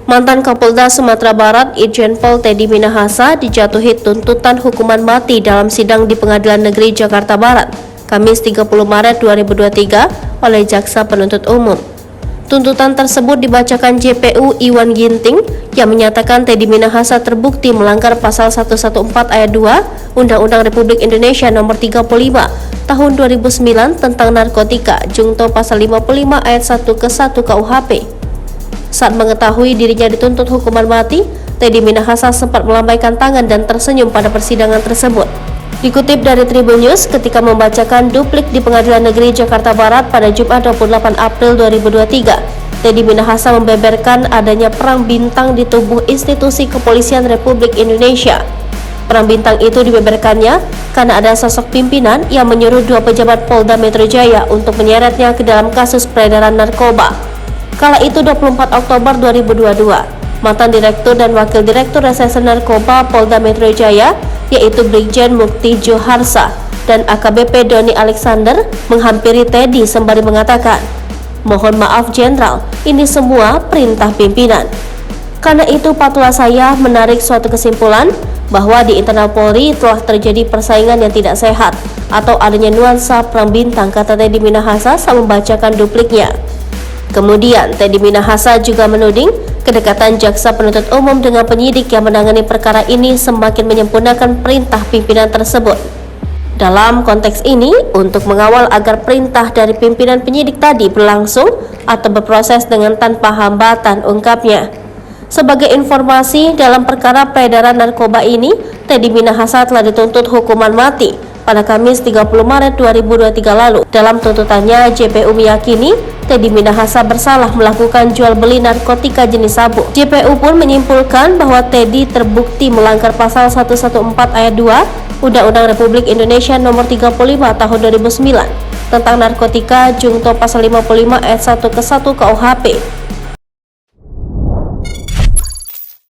Mantan Kapolda Sumatera Barat Irjen Pol Teddy Minahasa dijatuhi tuntutan hukuman mati dalam sidang di Pengadilan Negeri Jakarta Barat, Kamis 30 Maret 2023 oleh Jaksa Penuntut Umum. Tuntutan tersebut dibacakan JPU Iwan Ginting yang menyatakan Teddy Minahasa terbukti melanggar pasal 114 ayat 2 Undang-Undang Republik Indonesia Nomor 35 Tahun 2009 tentang narkotika, Jungto pasal 55 ayat 1 ke 1 KUHP. Saat mengetahui dirinya dituntut hukuman mati, Teddy Minahasa sempat melambaikan tangan dan tersenyum pada persidangan tersebut. Dikutip dari Tribun News, ketika membacakan duplik di Pengadilan Negeri Jakarta Barat pada Jumat 28 April 2023, Teddy Minahasa membeberkan adanya perang bintang di tubuh institusi kepolisian Republik Indonesia. Perang bintang itu dibeberkannya karena ada sosok pimpinan yang menyuruh dua pejabat Polda Metro Jaya untuk menyeretnya ke dalam kasus peredaran narkoba. Kala itu 24 Oktober 2022, mantan Direktur dan Wakil Direktur Reserse Narkoba Polda Metro Jaya, yaitu Brigjen Mukti Joharsa dan AKBP Doni Alexander menghampiri Teddy sembari mengatakan, "Mohon maaf Jenderal, ini semua perintah pimpinan." Karena itu patutlah saya menarik suatu kesimpulan bahwa di internal Polri telah terjadi persaingan yang tidak sehat atau adanya nuansa perang bintang, kata Teddy Minahasa saat membacakan dupliknya. Kemudian, Teddy Minahasa juga menuding kedekatan Jaksa Penuntut Umum dengan penyidik yang menangani perkara ini semakin menyempurnakan perintah pimpinan tersebut. Dalam konteks ini, untuk mengawal agar perintah dari pimpinan penyidik tadi berlangsung atau berproses dengan tanpa hambatan, ungkapnya. Sebagai informasi, dalam perkara peredaran narkoba ini, Teddy Minahasa telah dituntut hukuman mati pada Kamis 30 Maret 2023 lalu. Dalam tuntutannya, JPU meyakini Teddy Minahasa bersalah melakukan jual beli narkotika jenis sabu. JPU pun menyimpulkan bahwa Teddy terbukti melanggar pasal 114 ayat 2 Undang-Undang Republik Indonesia Nomor 35 Tahun 2009 tentang narkotika, Jungto pasal 55 ayat 1 ke 1 KUHP